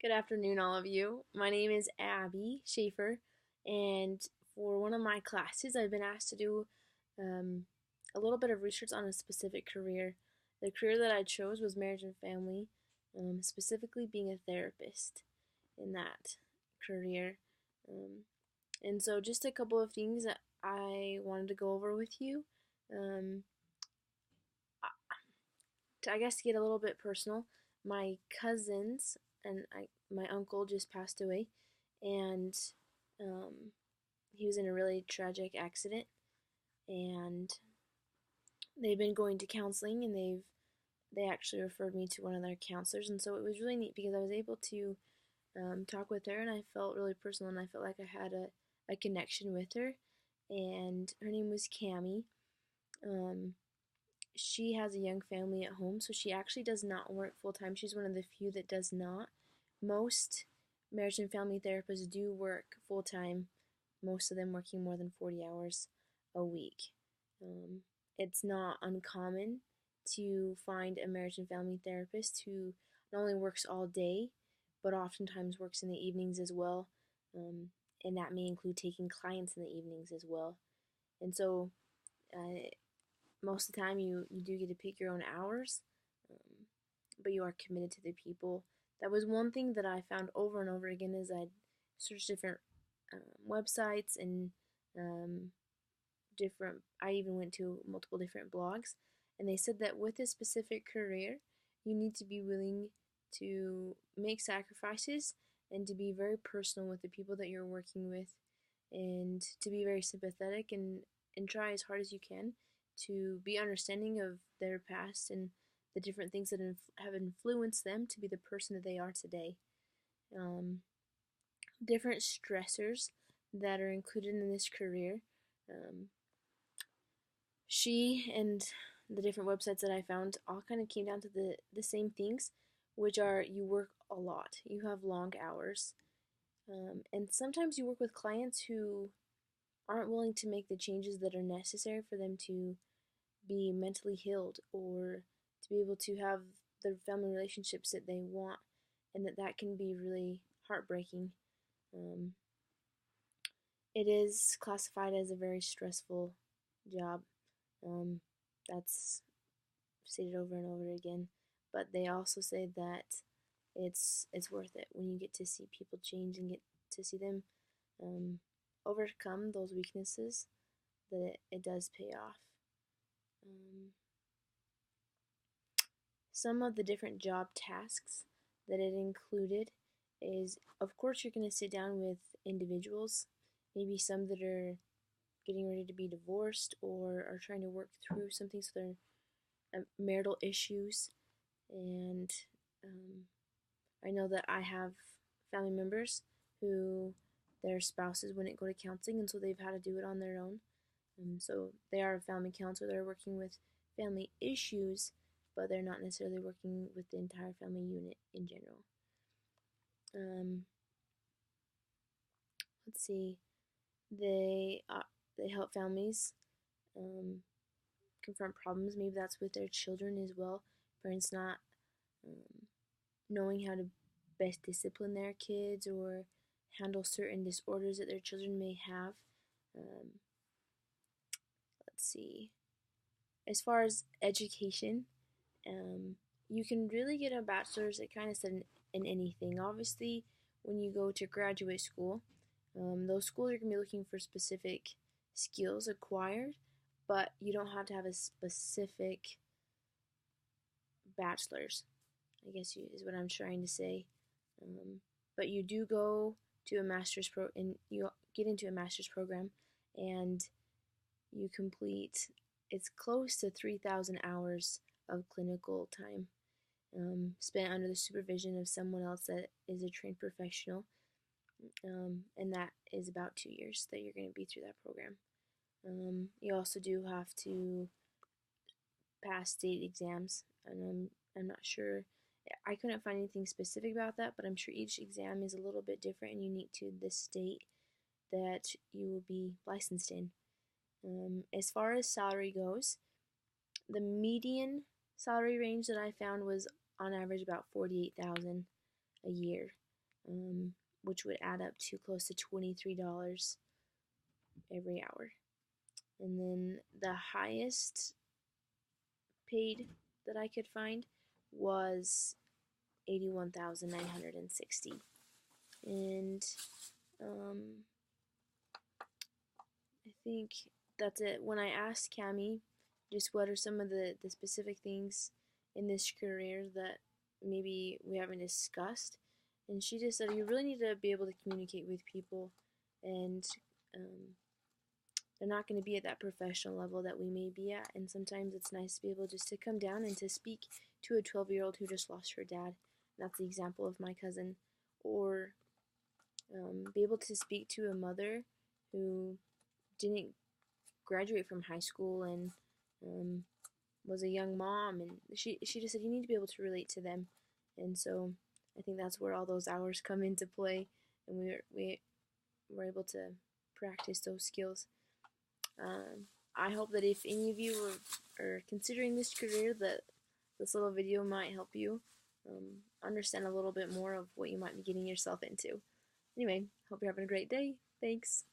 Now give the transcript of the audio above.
Good afternoon, all of you. My name is Abby Schaefer, and for one of my classes, I've been asked to do um, a little bit of research on a specific career. The career that I chose was marriage and family, specifically being a therapist in that career. Um, and so, just a couple of things that I wanted to go over with you. Um, to, I guess, to get a little bit personal, my cousins and my uncle just passed away, and um, he was in a really tragic accident, and they've been going to counseling, and they actually referred me to one of their counselors, and so it was really neat because I was able to talk with her, and I felt really personal, and I felt like I had a connection with her, and her name was Cami. Um, she has a young family at home, so she actually does not work full time. She's one of the few that does not. Most marriage and family therapists do work full time, most of them working more than 40 hours a week. Um, it's not uncommon to find a marriage and family therapist who not only works all day, but oftentimes works in the evenings as well. Um, and that may include taking clients in the evenings as well. And so uh, most of the time you do get to pick your own hours, um, but you are committed to the people. That was one thing that I found over and over again as I searched different websites and um, different. I even went to multiple different blogs, and they said that with a specific career, you need to be willing to make sacrifices and to be very personal with the people that you're working with, and to be very sympathetic and try as hard as you can to be understanding of their past and the different things that have influenced them to be the person that they are today. Um, Different stressors that are included in this career. Um, she and the different websites that I found all kind of came down to the same things, which are you work a lot, you have long hours, and sometimes you work with clients who aren't willing to make the changes that are necessary for them to be mentally healed or to be able to have the family relationships that they want, and that can be really heartbreaking. Um, it is classified as a very stressful job. Um, that's stated over and over again, but they also say that it's worth it when you get to see people change and get to see them um, overcome those weaknesses. That it does pay off. Um, some of the different job tasks that it included is, of course, you're going to sit down with individuals, maybe some that are getting ready to be divorced or are trying to work through something, so they're marital issues. And um, I know that I have family members who their spouses wouldn't go to counseling, and so they've had to do it on their own. So they are a family counselor. They're working with family issues, but they're not necessarily working with the entire family unit in general. Um, let's see. They they help families um, confront problems. Maybe that's with their children as well. Parents not um, knowing how to best discipline their kids or handle certain disorders that their children may have. Um, let's see. As far as education, um, you can really get a bachelor's, it kind of said, in anything. Obviously, when you go to graduate school, those schools are going to be looking for specific skills acquired, but you don't have to have a specific bachelor's, I guess is what I'm trying to say. Um, but you do go to a master's and you get into a master's program, and you complete, it's close to 3,000 hours of clinical time spent under the supervision of someone else that is a trained professional, and that is about 2 years that you're going to be through that program. You also do have to pass state exams, and I'm not sure. I couldn't find anything specific about that, but I'm sure each exam is a little bit different and unique to the state that you will be licensed in. As far as salary goes, the median salary range that I found was on average about 48,000 a year. which would add up to close to $23 every hour. And then the highest paid that I could find was 81,960. And um, I think that's it. When I asked Cami just what are some of the specific things in this career that maybe we haven't discussed, and she just said you really need to be able to communicate with people, and um, they're not going to be at that professional level that we may be at, and sometimes it's nice to be able just to come down and to speak to a 12-year-old who just lost her dad. That's the example of my cousin. Or be able to speak to a mother who didn't graduate from high school and um, was a young mom, and she just said you need to be able to relate to them, and so I think that's where all those hours come into play, and we were able to practice those skills. I hope that if any of you are considering this career, that this little video might help you understand a little bit more of what you might be getting yourself into. Anyway, hope you're having a great day. Thanks.